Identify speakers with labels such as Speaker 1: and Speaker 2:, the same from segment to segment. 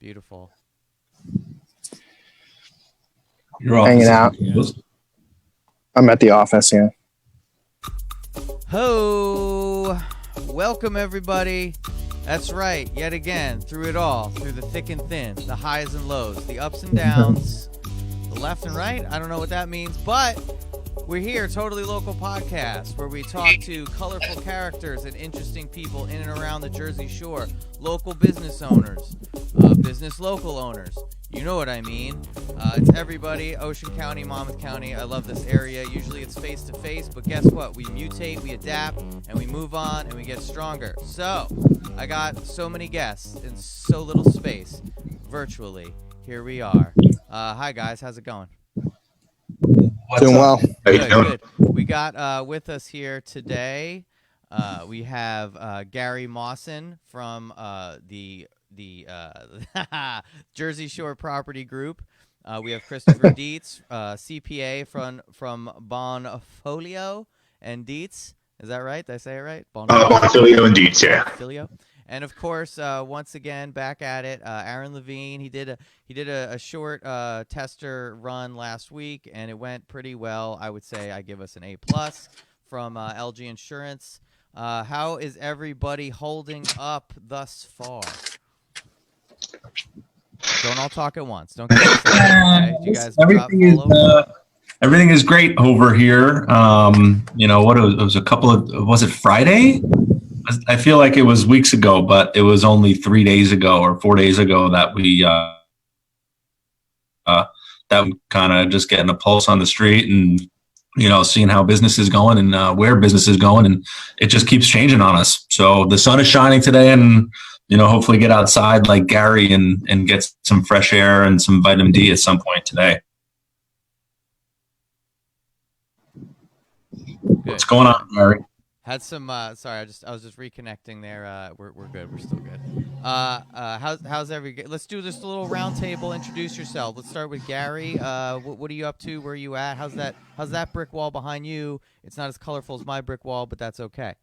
Speaker 1: Beautiful.
Speaker 2: You're
Speaker 3: hanging out. I'm at the office, yeah.
Speaker 1: Ho! Welcome, everybody. That's right. Yet again, through it all, through the thick and thin, the highs and lows, the ups and downs, the left and right. I don't know what that means, but we're here, Totally Local Podcast, where we talk to colorful characters and interesting people in and around the Jersey Shore, local business owners, business local owners. You know what I mean. It's everybody, Ocean County, Monmouth County. I love this area. Usually it's face-to-face, but guess what? We mutate, we adapt, and we move on, and we get stronger. So, I got so many guests in so little space, virtually. Here we are. Hi, guys. How's it going?
Speaker 3: Doing well.
Speaker 1: Good. We got with us here today, we have Gary Mawson from the Jersey Shore Property Group. We have Christopher Dietz, CPA from Bonfolio and Dietz. Is that right? Did I say it right?
Speaker 4: Bonfolio and Dietz, yeah.
Speaker 1: Bonfolio. And of course, once again, back at it, Aaron Levine. He did a short tester run last week, and it went pretty well. I would say I give us an A+ from LG Insurance. How is everybody holding up thus far? Don't all talk at once. Don't get excited, okay? You guys
Speaker 2: everything is great over here. It was a couple of, was it Friday? I feel like it was weeks ago, but it was only 3 days ago or 4 days ago that we kind of just getting a pulse on the street and, seeing how business is going and where business is going. And it just keeps changing on us. So the sun is shining today and, hopefully get outside like Gary and get some fresh air and some vitamin D at some point today.
Speaker 1: Good.
Speaker 2: What's going on, Gary?
Speaker 1: Had some sorry, I was just reconnecting there. We're good. We're still good. How's let's do this little round table. Introduce yourself. Let's start with Gary. What are you up to? Where are you at? How's that brick wall behind you? It's not as colorful as my brick wall, but that's okay.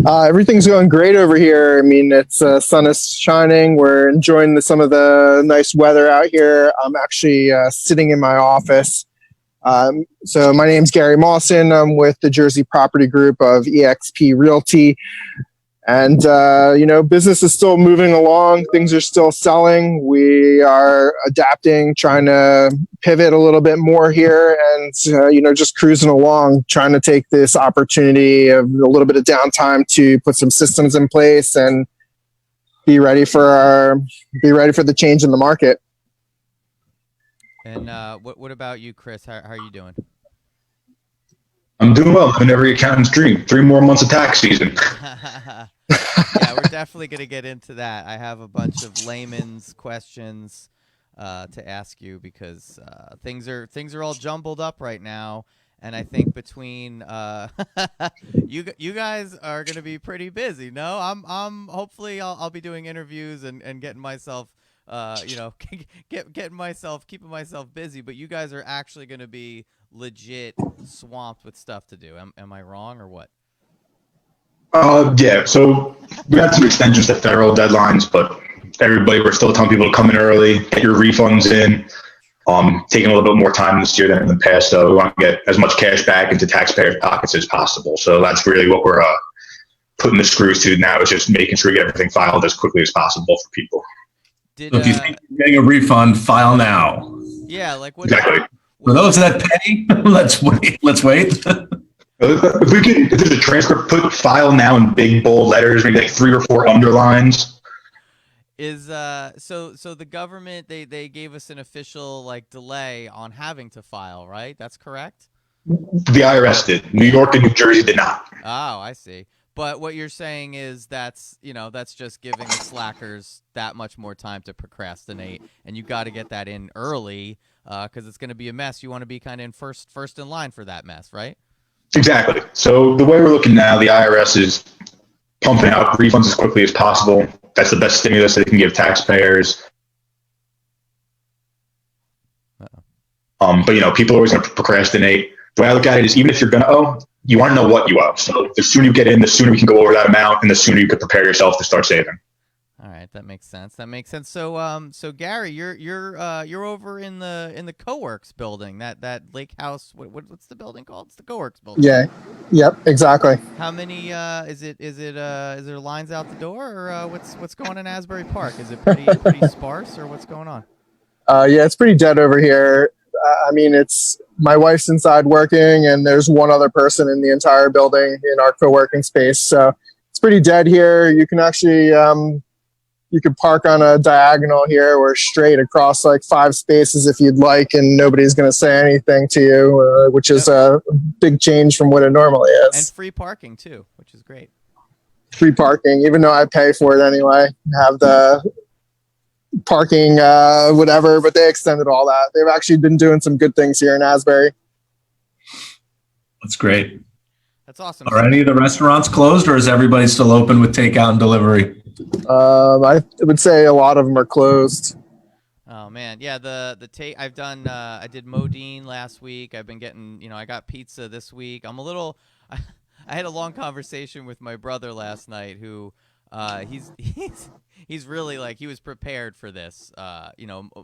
Speaker 3: Everything's going great over here. I mean, it's sun is shining. We're enjoying some of the nice weather out here. I'm actually sitting in my office. So my name's Gary Mawson. I'm with the Jersey Property Group of eXp Realty. And, business is still moving along. Things are still selling. We are adapting, trying to pivot a little bit more here and, just cruising along, trying to take this opportunity of a little bit of downtime to put some systems in place and be ready for the change in the market.
Speaker 1: And what about you, Chris? How are you doing?
Speaker 4: I'm doing well. I'm in every accountant's dream. 3 more months of tax season.
Speaker 1: Yeah, we're definitely going to get into that. I have a bunch of layman's questions to ask you because things are all jumbled up right now, and I think between you guys are going to be pretty busy. No, I'm hopefully I'll be doing interviews and getting myself. Keeping myself busy, but you guys are actually going to be legit swamped with stuff to do. Am I wrong or what?
Speaker 4: Yeah. So we had some extensions to federal deadlines, but we're still telling people to come in early, get your refunds in. Taking a little bit more time this year than in the past, so we want to get as much cash back into taxpayers' pockets as possible. So that's really what we're putting the screws to now, is just making sure we get everything filed as quickly as possible for people.
Speaker 2: So if you think you're getting a refund, file now.
Speaker 1: Yeah, like what?
Speaker 4: Exactly.
Speaker 2: For those that pay, let's wait.
Speaker 4: If there's a transcript, put file now in big bold letters, maybe like 3 or 4 underlines.
Speaker 1: Is so the government they gave us an official delay on having to file, right? That's correct?
Speaker 4: The IRS did. New York and New Jersey did not.
Speaker 1: Oh, I see. But what you're saying is that's just giving the slackers that much more time to procrastinate, and you got to get that in early because it's going to be a mess. You want to be kind of in first in line for that mess, right?
Speaker 4: Exactly. So the way we're looking now, the IRS is pumping out refunds as quickly as possible. That's the best stimulus they can give taxpayers. But people are always going to procrastinate. The way I look at it is, even if you're going to owe, you want to know what you owe. So the sooner you get in, the sooner we can go over that amount, and the sooner you can prepare yourself to start saving.
Speaker 1: All right, that makes sense. That makes sense. So Gary, you're over in the CoWorks building, that Lake House. What's the building called? It's the CoWorks building.
Speaker 3: Yeah. Yep. Exactly.
Speaker 1: How many is there lines out the door, or what's going on in Asbury Park? Is it pretty sparse, or what's going on?
Speaker 3: Yeah, it's pretty dead over here. I mean, it's my wife's inside working, and there's one other person in the entire building in our co-working space. So it's pretty dead here. You can actually you could park on a diagonal here or straight across like 5 spaces if you'd like, and nobody's going to say anything to you, which is a big change from what it normally is.
Speaker 1: And free parking too, which is great.
Speaker 3: Free parking, even though I pay for it anyway. Have the parking, whatever, but they extended all that. They've actually been doing some good things here in Asbury.
Speaker 2: That's great.
Speaker 1: That's awesome.
Speaker 2: Are any of the restaurants closed, or is everybody still open with takeout and delivery?
Speaker 3: I would say a lot of them are closed.
Speaker 1: Oh man, yeah. I've done. I did Modine last week. I've been getting. I got pizza this week. I'm a little. I had a long conversation with my brother last night, who he's really like, he was prepared for this.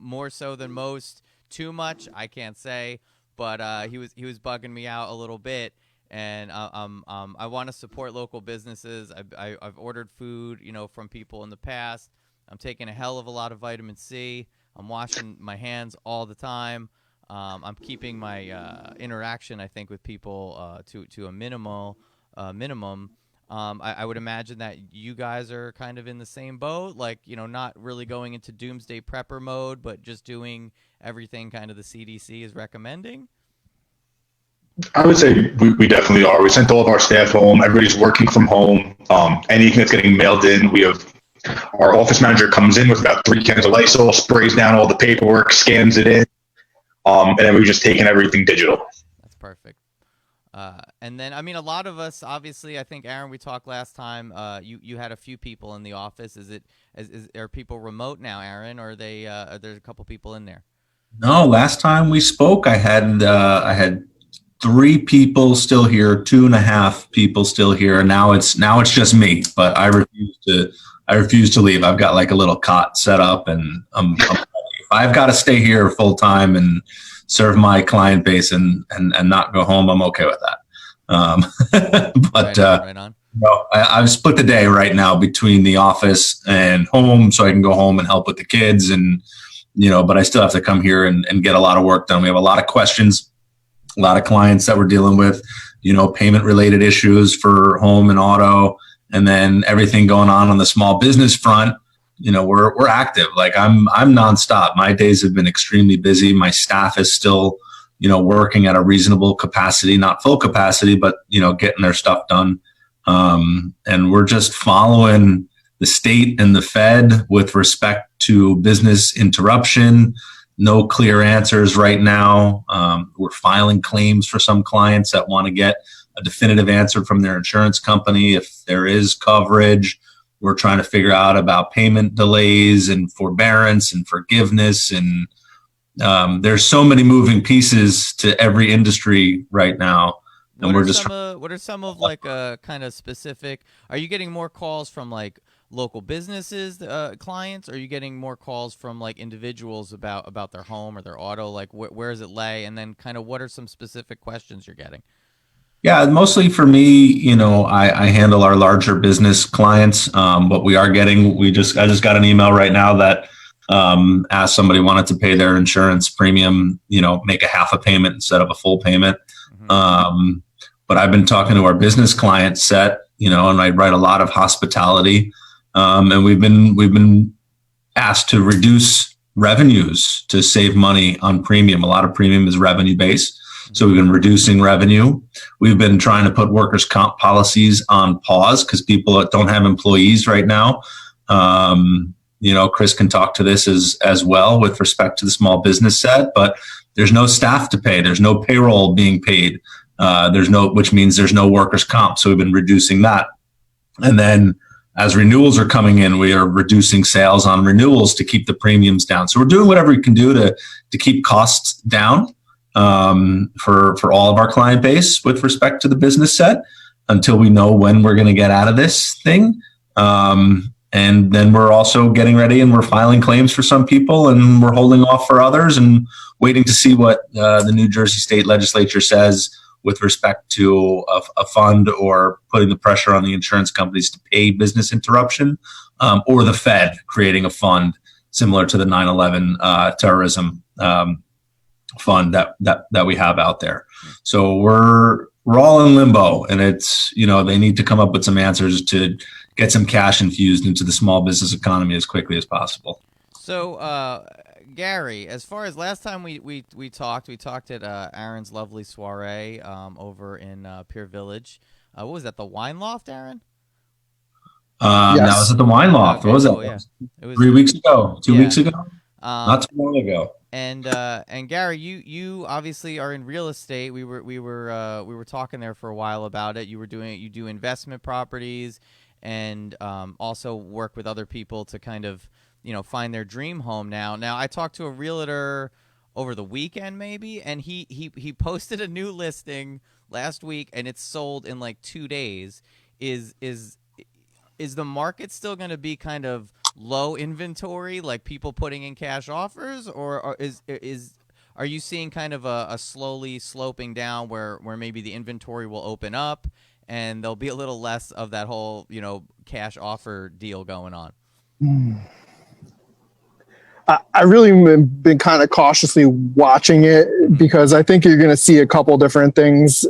Speaker 1: More so than most. Too much, I can't say, but he was bugging me out a little bit. And I want to support local businesses. I've ordered food, from people in the past. I'm taking a hell of a lot of vitamin C. I'm washing my hands all the time. I'm keeping my interaction, I think, with people to a minimum. I would imagine that you guys are kind of in the same boat, like, not really going into doomsday prepper mode, but just doing everything kind of the CDC is recommending.
Speaker 4: I would say we definitely are. We sent all of our staff home. Everybody's working from home. Anything that's getting mailed in, we have our office manager comes in with about 3 cans of Lysol, sprays down all the paperwork, scans it in, and then we've just taken everything digital.
Speaker 1: That's perfect. And then, I mean, a lot of us, obviously, I think, Aaron, we talked last time, you had a few people in the office. Are people remote now, Aaron, or are there's a couple people in there?
Speaker 2: No, last time we spoke, I had 3 people still here, 2.5 people still here. Now it's just me, but I refuse to leave. I've got like a little cot set up, and if I've got to stay here full time and serve my client base and not go home, I'm okay with that. But
Speaker 1: right on.
Speaker 2: No, I've split the day right now between the office and home, so I can go home and help with the kids, and but I still have to come here and get a lot of work done. We have a lot of questions, a lot of clients that we're dealing with, payment related issues for home and auto, and then everything going on the small business front. We're active. Like I'm nonstop. My days have been extremely busy. My staff is still, working at a reasonable capacity, not full capacity, but, getting their stuff done. And we're just following the state and the Fed with respect to business interruption. No clear answers right now. We're filing claims for some clients that want to get a definitive answer from their insurance company if there is coverage. We're trying to figure out about payment delays and forbearance and forgiveness. And there's so many moving pieces to every industry right now. And what
Speaker 1: are some of like kind of specific? Are you getting more calls from like local businesses, clients? Or are you getting more calls from like individuals about their home or their auto? Like where does it lay? And then kind of what are some specific questions you're getting?
Speaker 2: Yeah, mostly for me, I handle our larger business clients. But we are getting, I just got an email right now that asked somebody wanted to pay their insurance premium, make a half a payment instead of a full payment. Mm-hmm. But I've been talking to our business client set, and I write a lot of hospitality. And we've been asked to reduce revenues to save money on premium. A lot of premium is revenue based. So we've been reducing revenue. We've been trying to put workers' comp policies on pause because people don't have employees right now. Chris can talk to this as well with respect to the small business set, but there's no staff to pay. There's no payroll being paid. Which means there's no workers' comp. So we've been reducing that. And then as renewals are coming in, we are reducing sales on renewals to keep the premiums down. So we're doing whatever we can do to keep costs down. For all of our client base with respect to the business set until we know when we're going to get out of this thing. And And then we're also getting ready and we're filing claims for some people and we're holding off for others and waiting to see what the New Jersey State Legislature says with respect to a fund or putting the pressure on the insurance companies to pay business interruption, or the Fed creating a fund similar to the 9/11 terrorism fund that we have out there. So we're all in limbo, and it's, they need to come up with some answers to get some cash infused into the small business economy as quickly as possible.
Speaker 1: So, Gary, as far as last time we talked at Aaron's lovely soiree over in Pier Village. What was that, the Wine Loft, Aaron?
Speaker 2: Yes. That was at the Wine Loft.
Speaker 1: Okay,
Speaker 2: what was
Speaker 1: cool,
Speaker 2: that?
Speaker 1: Yeah. It was
Speaker 2: 3 weeks ago, 2
Speaker 1: yeah.
Speaker 2: weeks ago, not too long ago.
Speaker 1: And Gary, you obviously are in real estate. We were talking there for a while about it. You do investment properties and also work with other people to kind of find their dream home. Now I talked to a realtor over the weekend maybe, and he posted a new listing last week and it's sold in like 2 days. Is the market still going to be kind of low inventory, like people putting in cash offers, or are you seeing kind of a slowly sloping down where maybe the inventory will open up and there'll be a little less of that whole cash offer deal going on?
Speaker 3: I really been kind of cautiously watching it because I think you're going to see a couple different things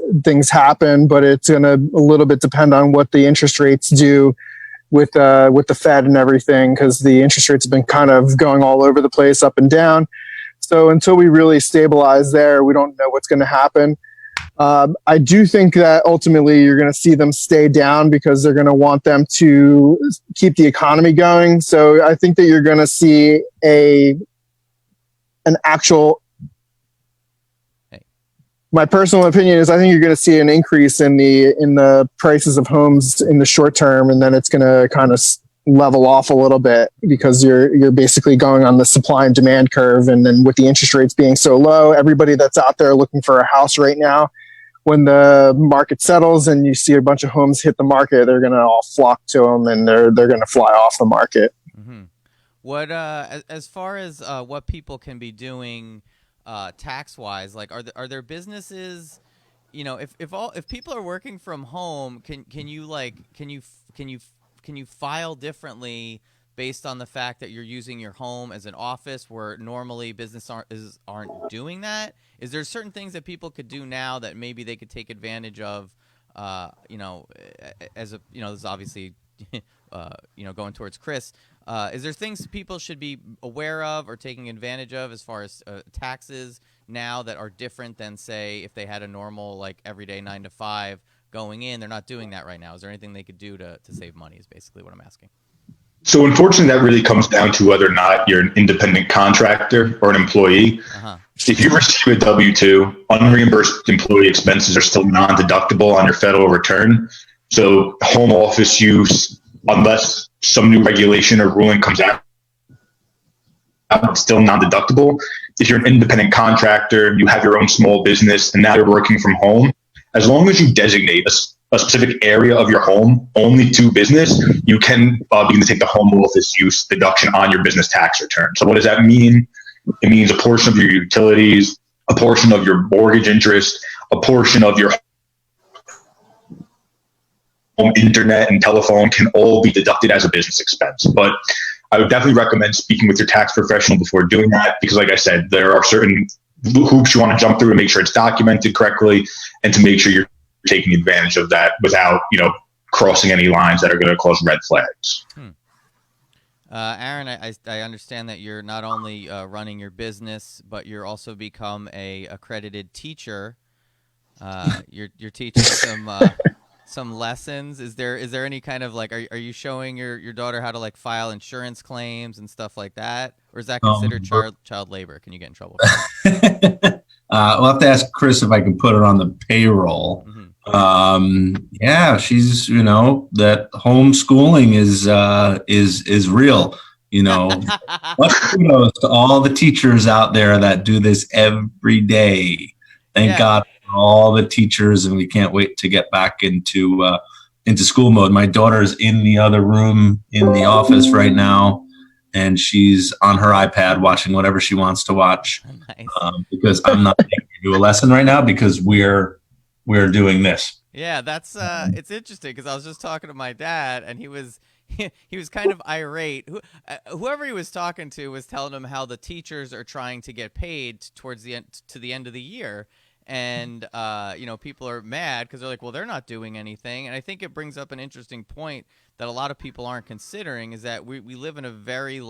Speaker 3: happen, but it's going to a little bit depend on what the interest rates do with the Fed and everything, because the interest rates have been kind of going all over the place, up and down. So until we really stabilize there, we don't know what's going to happen. I do think that ultimately you're going to see them stay down because they're going to want them to keep the economy going. So I think that you're going to see an actual. My personal opinion is I think you're going to see an increase in the prices of homes in the short term, and then it's going to kind of level off a little bit because you're basically going on the supply and demand curve. And then with the interest rates being so low, everybody that's out there looking for a house right now, when the market settles and you see a bunch of homes hit the market, they're going to all flock to them and they're going to fly off the market.
Speaker 1: Mm-hmm. What as far as what people can be doing tax wise, like are there businesses, if people are working from home, can you file differently based on the fact that you're using your home as an office where normally business aren't doing that? Is there certain things that people could do now that maybe they could take advantage of, this is obviously, going towards Chris. Is there things people should be aware of or taking advantage of as far as taxes now that are different than, say, if they had a normal, like, everyday 9 to 5 going in? They're not doing that right now. Is there anything they could do to save money is basically what I'm asking.
Speaker 4: So unfortunately, that really comes down to whether or not you're an independent contractor or an employee.
Speaker 1: Uh-huh.
Speaker 4: If you receive a W-2, unreimbursed employee expenses are still non-deductible on your federal return. So home office use, unless some new regulation or ruling comes out, it's still non-deductible. If you're an independent contractor, you have your own small business, and now you're working from home, as long as you designate a specific area of your home only to business, you can begin to take the home office use deduction on your business tax return. So what does that mean? It means a portion of your utilities, a portion of your mortgage interest, a portion of your home internet and telephone can all be deducted as a business expense. But I would definitely recommend speaking with your tax professional before doing that, because like I said, there are certain hoops you want to jump through to make sure it's documented correctly and to make sure you're taking advantage of that without, crossing any lines that are going to cause red flags.
Speaker 1: Aaron, I understand that you're not only running your business, but you're also become a accredited teacher. You're teaching some lessons. Is there any kind of like, are you showing your daughter how to like file insurance claims and stuff like that, or is that considered child labor? Can you get in trouble for that?
Speaker 2: We'll have to ask Chris if I can put her on the payroll.
Speaker 1: Mm-hmm.
Speaker 2: Yeah, she's, that homeschooling is real, Much kudos to all the teachers out there that do this every day. Thank God for all the teachers, and we can't wait to get back into into school mode. My daughter's in the other room in the office right now, and she's on her iPad watching whatever she wants to watch.
Speaker 1: Nice.
Speaker 2: Because I'm not taking her to a lesson right now because we're doing this.
Speaker 1: Yeah, that's it's interesting because I was just talking to my dad, and he was kind of irate. Whoever he was talking to was telling him how the teachers are trying to get paid towards the end of the year, and people are mad because they're like, well, they're not doing anything. And I think it brings up an interesting point that a lot of people aren't considering, is that we live in a very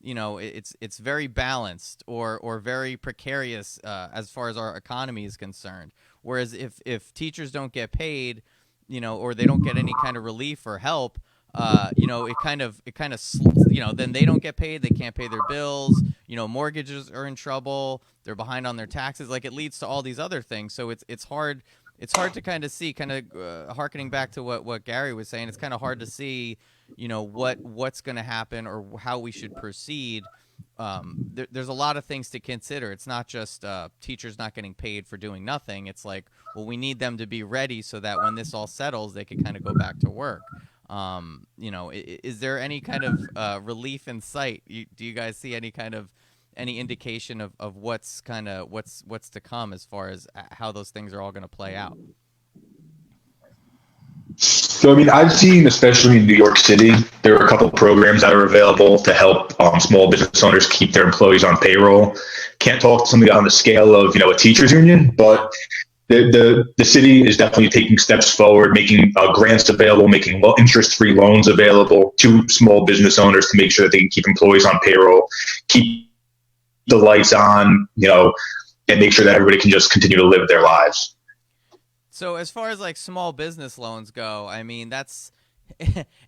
Speaker 1: it's very balanced or very precarious as far as our economy is concerned. Whereas if teachers don't get paid, or they don't get any kind of relief or help, it kind of then they don't get paid. They can't pay their bills. Mortgages are in trouble. They're behind on their taxes. Like, it leads to all these other things. So it's hard. It's hard to kind of see, harkening back to what Gary was saying. It's kind of hard to see, what's going to happen or how we should proceed. There's a lot of things to consider. It's not just teachers not getting paid for doing nothing. It's like, well, we need them to be ready so that when this all settles, they can kind of go back to work. Is there any kind of relief in sight? Do you guys see any indication of what's to come as far as how those things are all going to play out?
Speaker 4: So, I've seen, especially in New York City, there are a couple of programs that are available to help small business owners keep their employees on payroll. Can't talk to somebody on the scale of, a teachers union, but the city is definitely taking steps forward, making grants available, making interest-free loans available to small business owners to make sure that they can keep employees on payroll, keep the lights on, and make sure that everybody can just continue to live their lives.
Speaker 1: So as far as like small business loans go, that's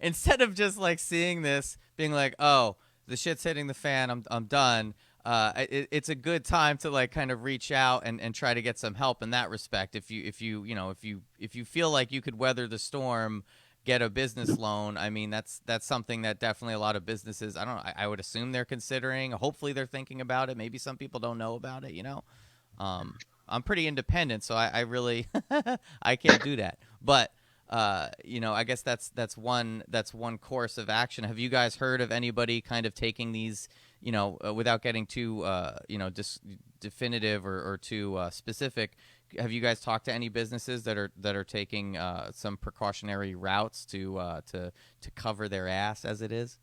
Speaker 1: instead of just like seeing this being like, oh, the shit's hitting the fan, I'm done. It's a good time to like kind of reach out and try to get some help in that respect. If you feel like you could weather the storm, get a business loan. That's something that definitely a lot of businesses, I would assume they're considering. Hopefully they're thinking about it. Maybe some people don't know about it, I'm pretty independent, so I really I can't do that. But I guess that's one course of action. Have you guys heard of anybody kind of taking these, without getting too definitive or too specific? Have you guys talked to any businesses that are taking some precautionary routes to cover their ass, as it is?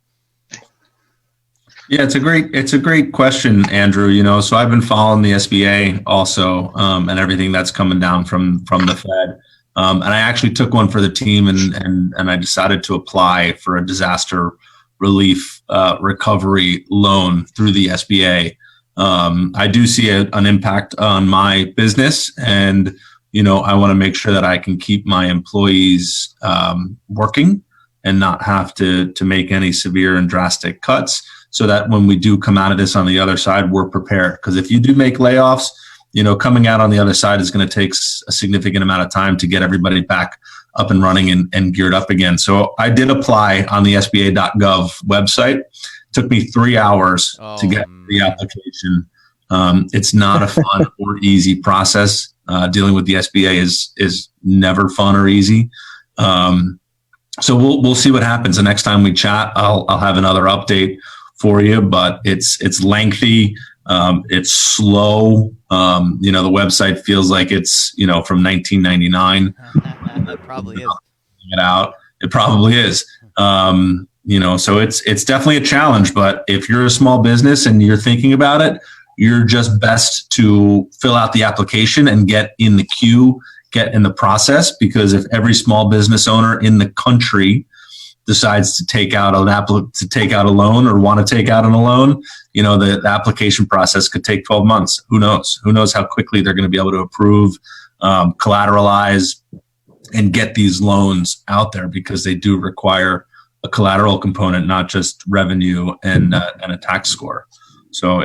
Speaker 2: Yeah, it's a great question, Andrew. So I've been following the SBA also, and everything that's coming down from the Fed. And I actually took one for the team, and I decided to apply for a disaster relief recovery loan through the SBA. I do see an impact on my business, and I want to make sure that I can keep my employees working and not have to make any severe and drastic cuts, so that when we do come out of this on the other side, we're prepared. Because if you do make layoffs, coming out on the other side is going to take a significant amount of time to get everybody back up and running and geared up again. So I did apply on the SBA.gov website. It took me 3 hours to get the application. It's not a fun or easy process. Dealing with the SBA is never fun or easy. So we'll see what happens. The next time we chat, I'll have another update for you, but it's lengthy. It's slow. The website feels like it's, from 1999.
Speaker 1: It probably is.
Speaker 2: It probably is. So it's definitely a challenge, but if you're a small business and you're thinking about it, you're just best to fill out the application and get in the queue, get in the process, because if every small business owner in the country decides to take out a loan or want to take out a loan, the application process could take 12 months. Who knows how quickly they're going to be able to approve, collateralize, and get these loans out there, because they do require a collateral component, not just revenue and a tax score. So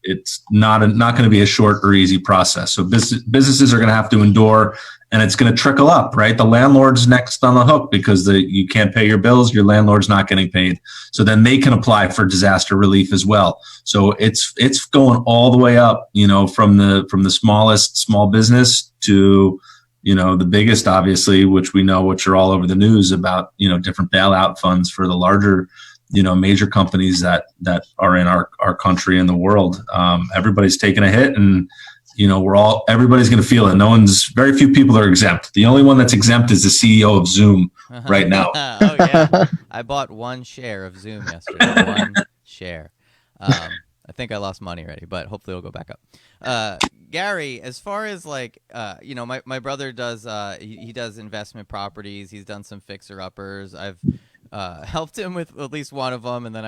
Speaker 2: it's not going to be a short or easy process. So businesses are going to have to endure, and it's going to trickle up, right? The landlord's next on the hook because you can't pay your bills. Your landlord's not getting paid. So then they can apply for disaster relief as well. So it's going all the way up, from the smallest small business to The biggest, obviously, which we know, which are all over the news about, different bailout funds for the larger, major companies that are in our country and the world. Everybody's taking a hit, and everybody's going to feel it. Very few people are exempt. The only one that's exempt is the CEO of Zoom right now.
Speaker 1: Oh yeah, I bought one share of Zoom yesterday. One share. I think I lost money already, but hopefully it'll go back up. Gary, as far as my brother does, he does investment properties. He's done some fixer-uppers. I've helped him with at least one of them, and then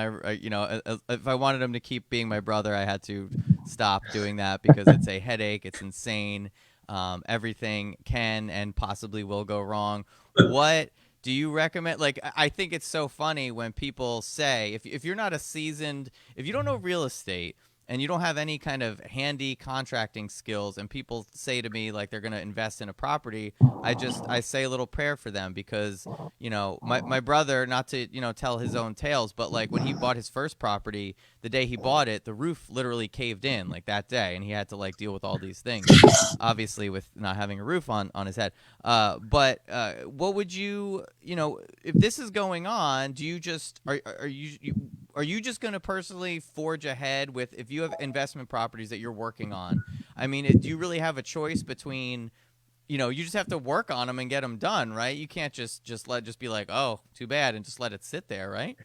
Speaker 1: if I wanted him to keep being my brother, I had to stop doing that because it's a headache. It's insane. Everything can and possibly will go wrong. What do you recommend? I think it's so funny when people say, if you're not if you don't know real estate and you don't have any kind of handy contracting skills, and people say to me they're going to invest in a property, I say a little prayer for them because, my brother, not to, tell his own tales, but when he bought his first property, the day he bought it, the roof literally caved in that day, and he had to deal with all these things, obviously with not having a roof on his head. But what would you, if this is going on, do you just, are you just going to personally forge ahead with, if you have investment properties that you're working on? I mean, do you really have a choice between, you just have to work on them and get them done, right? You can't just be like, oh, too bad, and just let it sit there, right?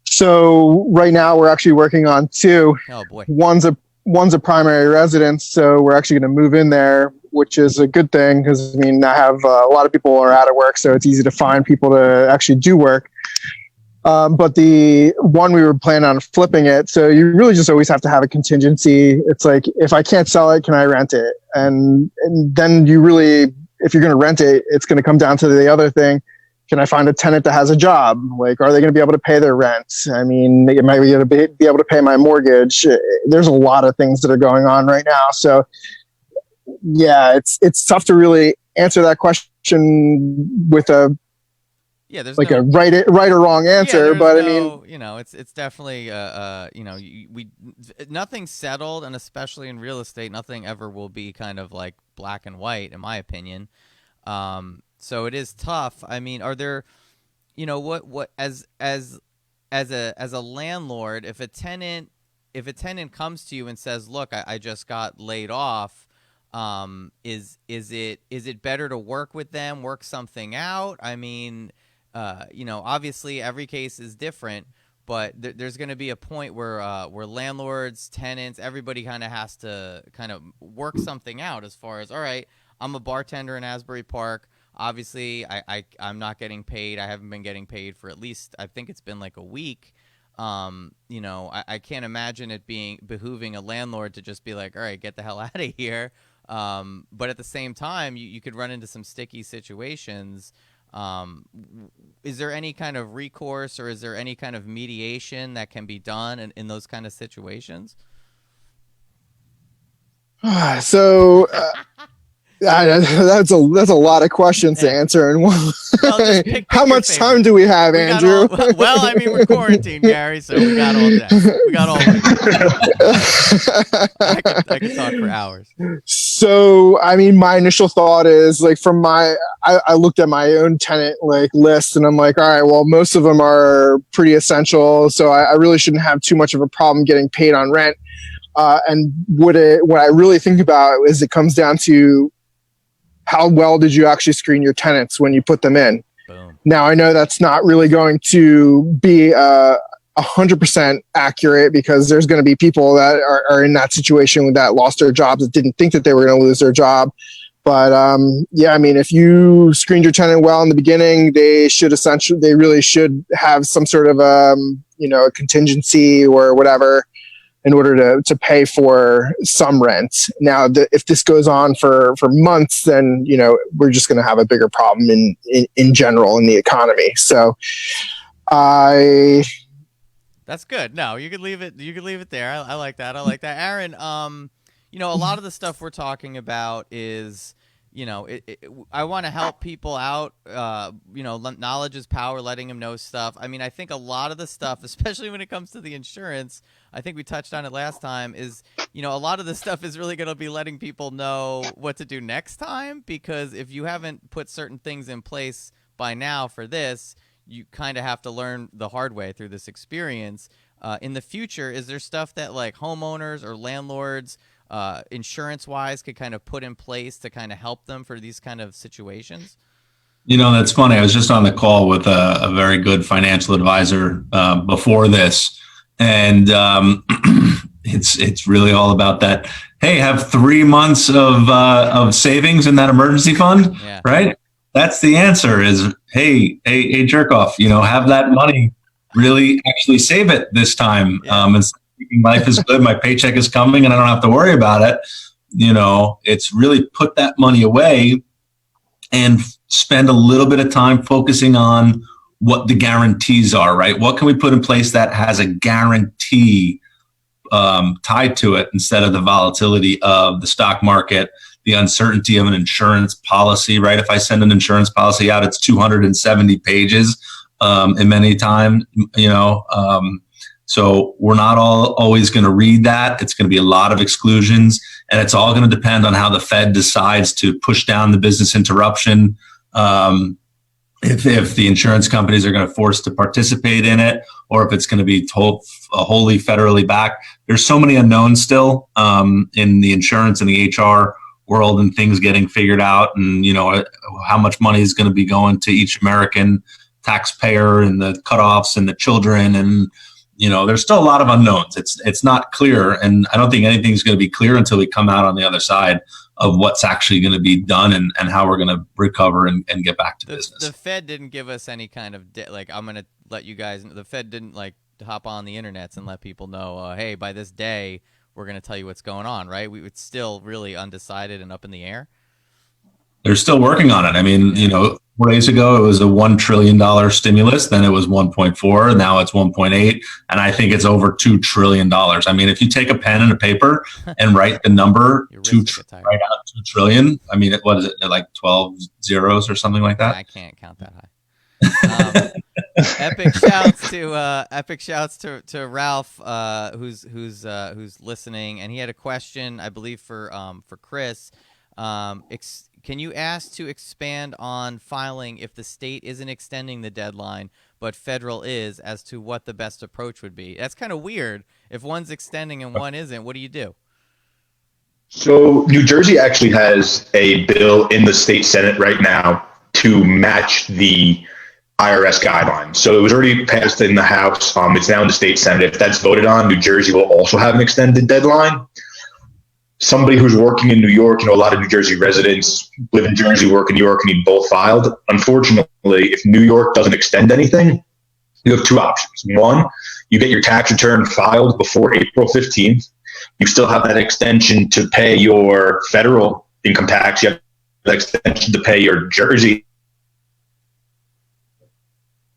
Speaker 3: So right now we're actually working on two.
Speaker 1: Oh boy.
Speaker 3: One's a primary residence, so we're actually going to move in there, which is a good thing because I have a lot of people are out of work, so it's easy to find people to actually do work. But the one we were planning on flipping it, so you really just always have to have a contingency. It's if I can't sell it, can I rent it? And then you really, if you're going to rent it, it's going to come down to the other thing. Can I find a tenant that has a job? Are they going to be able to pay their rent? Am I going to be able to pay my mortgage? There's a lot of things that are going on right now. So yeah, it's tough to really answer that question with a
Speaker 1: there's
Speaker 3: a right or wrong answer, but
Speaker 1: it's definitely nothing's settled, and especially in real estate, nothing ever will be kind of black and white, in my opinion. So it is tough. Are there, what as a landlord, if a tenant comes to you and says, look, I just got laid off, is it better to work with them, work something out? Obviously every case is different, but there's going to be a point where landlords, tenants, everybody kind of has to kind of work something out as far as, all right, I'm a bartender in Asbury Park. Obviously, I'm not getting paid. I haven't been getting paid for at least, I think it's been a week. I can't imagine it behooving a landlord to just be like, all right, get the hell out of here. But at the same time, you could run into some sticky situations. Is there any kind of recourse, or is there any kind of mediation that can be done in those kind of situations?
Speaker 3: So that's a lot of questions to answer in one.
Speaker 1: Well,
Speaker 3: how much time do we have, Andrew?
Speaker 1: We're quarantined, Gary, so we got all day. We got all day. I could talk for hours.
Speaker 3: So, my initial thought is I looked at my own tenant list, and I'm like, all right, well, most of them are pretty essential, so I really shouldn't have too much of a problem getting paid on rent. And what I really think about is it comes down to how well did you actually screen your tenants when you put them in?
Speaker 1: Boom.
Speaker 3: Now, I know that's not really going to be 100% accurate because there's going to be people that are in that situation that lost their jobs that didn't think that they were going to lose their job. But if you screened your tenant well in the beginning, they really should have some sort of a contingency or whatever in order to pay for some rent. Now, if this goes on for months, then, we're just going to have a bigger problem in general in the economy. So
Speaker 1: that's good. No, you could leave it. You could leave it there. I like that. Aaron, a lot of the stuff we're talking about is I want to help people out. Knowledge is power, letting them know stuff. I mean, I think a lot of the stuff, especially when it comes to the insurance, I think we touched on it last time, is, a lot of the stuff is really going to be letting people know what to do next time, because if you haven't put certain things in place by now for this, you kind of have to learn the hard way through this experience. In the future, is there stuff that like homeowners or landlords, insurance-wise, could kind of put in place to kind of help them for these kind of situations?
Speaker 2: That's funny. I was just on the call with a very good financial advisor before this, and it's really all about that. Hey, have 3 months of savings in that emergency fund,
Speaker 1: Yeah.
Speaker 2: Right? That's the answer. Is hey, jerk off. Have that money. Really, actually save it this time.
Speaker 1: Yeah.
Speaker 2: And life is good. My paycheck is coming, and I don't have to worry about it. It's really put that money away and spend a little bit of time focusing on what the guarantees are, right? What can we put in place that has a guarantee tied to it, instead of the volatility of the stock market, the uncertainty of an insurance policy, right? If I send an insurance policy out, it's 270 pages in many times, so we're not always going to read that. It's going to be a lot of exclusions, and it's all going to depend on how the Fed decides to push down the business interruption. If the insurance companies are going to force to participate in it, or if it's going to be wholly federally backed. There's so many unknowns still in the insurance and the HR world, and things getting figured out, and how much money is going to be going to each American taxpayer, and the cutoffs, and the children, and there's still a lot of unknowns. It's not clear, and I don't think anything's going to be clear until we come out on the other side of what's actually going to be done, and how we're going to recover and get back to business.
Speaker 1: The Fed didn't give us any kind of I'm going to let you guys. The Fed didn't hop on the internets and let people know, hey, by this day we're going to tell you what's going on, right? It's still really undecided and up in the air.
Speaker 2: They're still working on it. I mean, 4 days ago, it was a $1 trillion stimulus. Then it was 1.4. Now it's 1.8. And I think it's over $2 trillion. I mean, if you take a pen and a paper and write the number, write out 2 trillion. I mean, what is it? Like 12 zeros or something like that?
Speaker 1: I can't count that high. Epic shouts to Ralph, who's listening. And he had a question, I believe, for Chris. Can you ask to expand on filing if the state isn't extending the deadline, but federal is, as to what the best approach would be? That's kind of weird. If one's extending and one isn't, what do you do?
Speaker 4: So New Jersey actually has a bill in the state Senate right now to match the IRS guidelines. So it was already passed in the House. It's now in the state Senate. If that's voted on, New Jersey will also have an extended deadline. Somebody who's working in New York, a lot of New Jersey residents live in Jersey, work in New York, and need both filed. Unfortunately, if New York doesn't extend anything, you have two options. One, you get your tax return filed before April 15th. You still have that extension to pay your federal income tax. You have that extension to pay your Jersey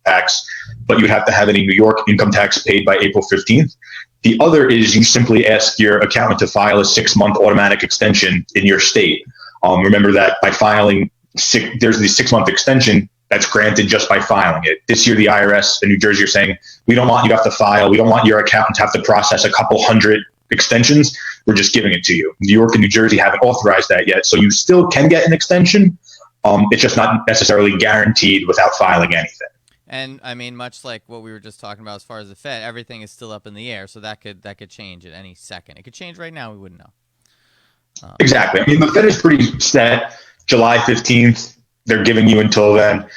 Speaker 4: tax, but you'd have to have any New York income tax paid by April 15th. The other is you simply ask your accountant to file a 6-month automatic extension in your state. Remember that by filing, there's the 6-month extension that's granted just by filing it. This year, the IRS in New Jersey are saying, we don't want you to have to file. We don't want your accountant to have to process a couple hundred extensions. We're just giving it to you. New York and New Jersey haven't authorized that yet. So you still can get an extension. It's just not necessarily guaranteed without filing anything.
Speaker 1: And I mean, much like what we were just talking about as far as the Fed, everything is still up in the air, so that could change at any second. It could change right now. We wouldn't know.
Speaker 4: Exactly. I mean, the Fed is pretty set. July 15th, they're giving you until then.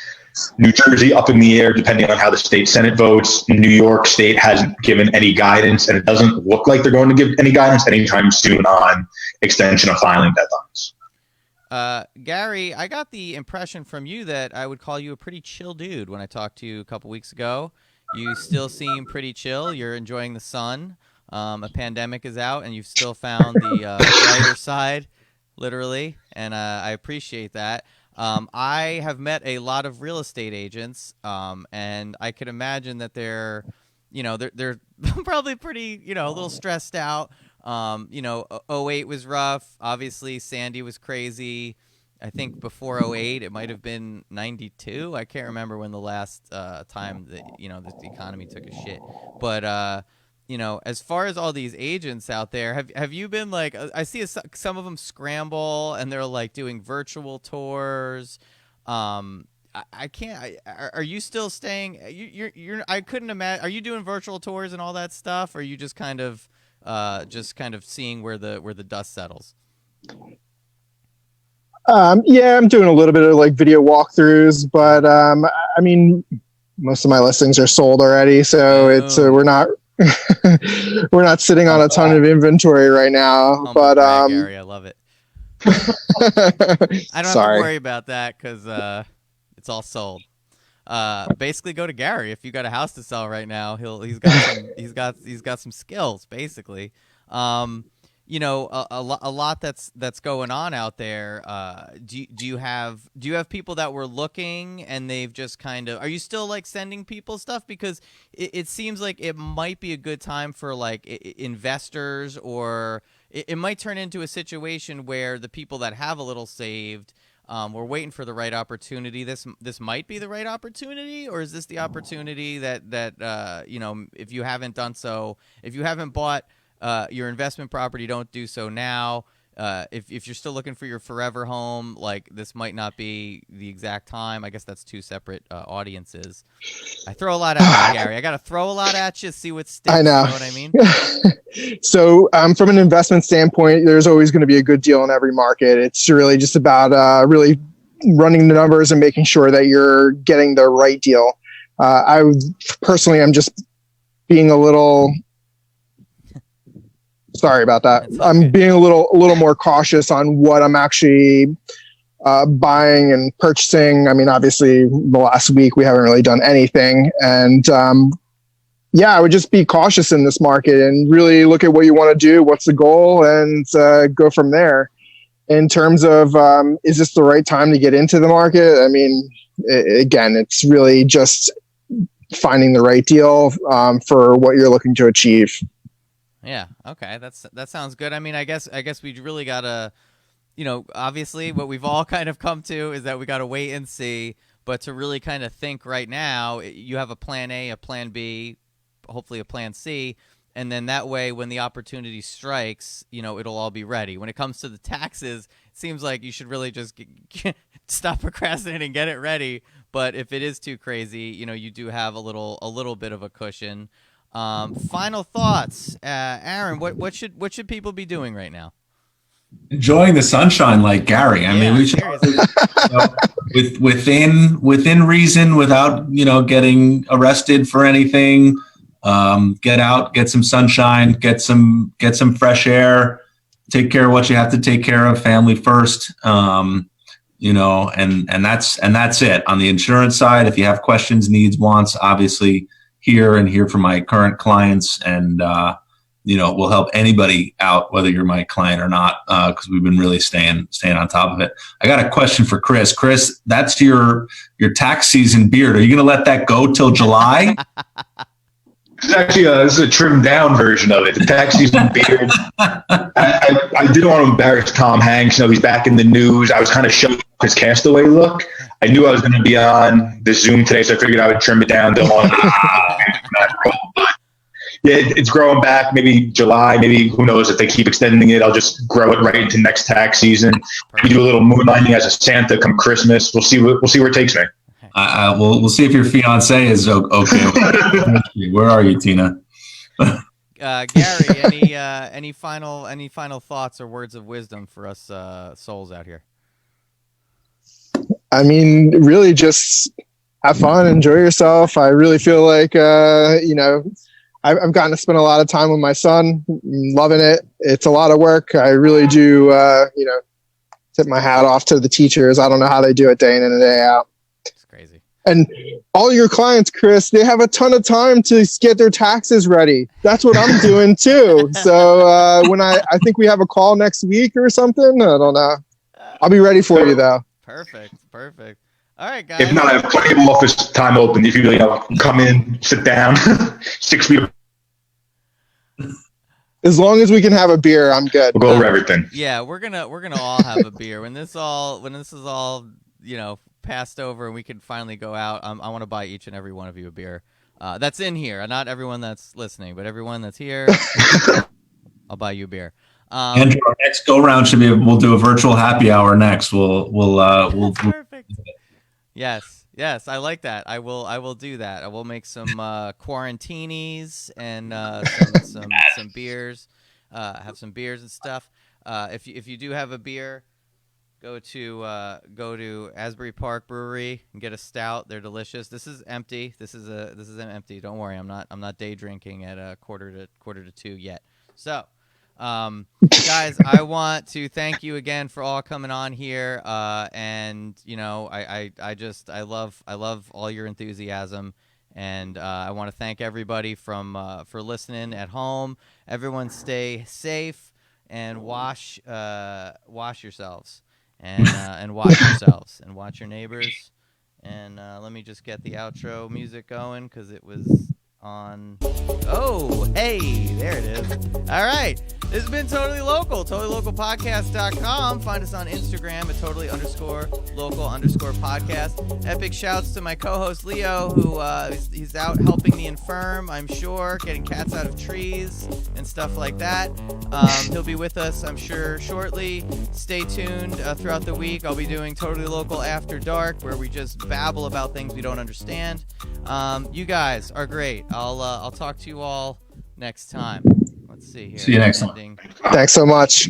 Speaker 4: New Jersey up in the air, depending on how the state Senate votes. New York State hasn't given any guidance, and it doesn't look like they're going to give any guidance anytime soon on extension of filing deadlines.
Speaker 1: Gary, I got the impression from you that I would call you a pretty chill dude when I talked to you a couple weeks ago. You still seem pretty chill. You're enjoying the sun. A pandemic is out, and you've still found the brighter side, literally, and I appreciate that. I have met a lot of real estate agents, and I could imagine that they're probably pretty, a little stressed out. 08 was rough. Obviously, Sandy was crazy. I think before '08, it might have been 92. I can't remember when the last time that the economy took a shit. But as far as all these agents out there, have you been like? I see some of them scramble and they're like doing virtual tours. I can't. Are you still staying? You're. I couldn't imagine. Are you doing virtual tours and all that stuff? Or are you just kind of seeing where the dust settles?
Speaker 3: Yeah, I'm doing a little bit of like video walkthroughs, but I mean, most of my listings are sold already, so it's we're not we're not sitting on a ton of inventory right now.
Speaker 1: Humble
Speaker 3: But
Speaker 1: brag, Gary, I love it. I don't have
Speaker 3: Sorry.
Speaker 1: to worry about that because it's all sold. Basically, go to Gary if you got a house to sell right now. He's got some skills basically. A lot that's going on out there. Do you have people that were looking and they've just kind of, are you still like sending people stuff? Because it seems like it might be a good time for like investors, or it might turn into a situation where the people that have a little saved, we're waiting for the right opportunity. This might be the right opportunity, or is this the opportunity that if you haven't done so, if you haven't bought your investment property, don't do so now. If you're still looking for your forever home, like this might not be the exact time. I guess that's two separate audiences. I throw a lot at you, Gary. I got to throw a lot at you, see what sticks.
Speaker 3: I know.
Speaker 1: You know what I mean?
Speaker 3: So from an investment standpoint, there's always going to be a good deal in every market. It's really just about really running the numbers and making sure that you're getting the right deal. I personally, I'm just being a little. Sorry about that.
Speaker 1: Okay.
Speaker 3: I'm being a little more cautious on what I'm actually buying and purchasing. I mean, obviously, the last week we haven't really done anything, and I would just be cautious in this market and really look at what you want to do, what's the goal, and go from there. In terms of is this the right time to get into the market? I mean, again, it's really just finding the right deal for what you're looking to achieve.
Speaker 1: Yeah. Okay. That sounds good. I mean, I guess we really gotta, obviously what we've all kind of come to is that we gotta wait and see. But to really kind of think right now, you have a plan A, a plan B, hopefully a plan C, and then that way when the opportunity strikes, it'll all be ready. When it comes to the taxes, it seems like you should really just stop procrastinating and get it ready. But if it is too crazy, you do have a little bit of a cushion. Final thoughts, Aaron. What should people be doing right now?
Speaker 2: Enjoying the sunshine, like Gary. I mean, we should within reason, without getting arrested for anything. Get out, get some sunshine, get some fresh air. Take care of what you have to take care of. Family first. And that's it. On the insurance side, if you have questions, needs, wants, obviously. Hear from my current clients, and we'll help anybody out, whether you're my client or not, because we've been really staying on top of it. I got a question for Chris. Chris, that's your tax season beard. Are you going to let that go till July?
Speaker 4: This is actually this is a trimmed down version of it. The tax season beard. I didn't want to embarrass Tom Hanks. He's back in the news. I was kind of showing his Castaway look. I knew I was going to be on the Zoom today, so I figured I would trim it down. Don't want but yeah, it's growing back. Maybe July. Maybe who knows if they keep extending it? I'll just grow it right into next tax season. Maybe do a little moonlighting as a Santa come Christmas. We'll see where it takes me.
Speaker 2: We'll see if your fiance is okay. Where are you, Tina?
Speaker 1: Gary, any final thoughts or words of wisdom for us souls out here?
Speaker 3: I mean, really just have fun, enjoy yourself. I really feel like, I've gotten to spend a lot of time with my son. I'm loving it. It's a lot of work. I really do, tip my hat off to the teachers. I don't know how they do it day in and day out.
Speaker 1: It's crazy.
Speaker 3: And all your clients, Chris, they have a ton of time to get their taxes ready. That's what I'm doing too. So when I think we have a call next week or something, I don't know. I'll be ready for you though.
Speaker 1: Perfect. All right, guys.
Speaker 4: If not, I have plenty of office time open. If you really come in, sit down, 6 feet.
Speaker 3: As long as we can have a beer, I'm good.
Speaker 4: We'll go over everything.
Speaker 1: Yeah, we're gonna all have a beer when this is all passed over and we can finally go out. I want to buy each and every one of you a beer. That's in here, not everyone that's listening, but everyone that's here. I'll buy you a beer.
Speaker 2: Andrew, our next go round should be we'll do a virtual happy hour next. We'll
Speaker 1: perfect. Yes, I like that. I will do that. I will make some quarantinis and some beers. Have some beers and stuff. If you do have a beer, go to Asbury Park Brewery and get a stout. They're delicious. This is empty. This is empty. Don't worry. I'm not day drinking at quarter to 2 yet. So. Guys, I want to thank you again for all coming on here. And I love all your enthusiasm, and I want to thank everybody for listening at home. Everyone, stay safe and wash yourselves and watch yourselves and watch your neighbors. And let me just get the outro music going because it was on. Oh, hey, there it is. All right. This has been Totally Local, totallylocalpodcast.com. Find us on Instagram at totally_local_podcast. Epic shouts to my co-host Leo, who he's out helping the infirm, I'm sure, getting cats out of trees and stuff like that. He'll be with us, I'm sure, shortly. Stay tuned throughout the week. I'll be doing Totally Local After Dark, where we just babble about things we don't understand. You guys are great. I'll talk to you all next time. Let's see here.
Speaker 2: See you next time.
Speaker 3: Thanks so much.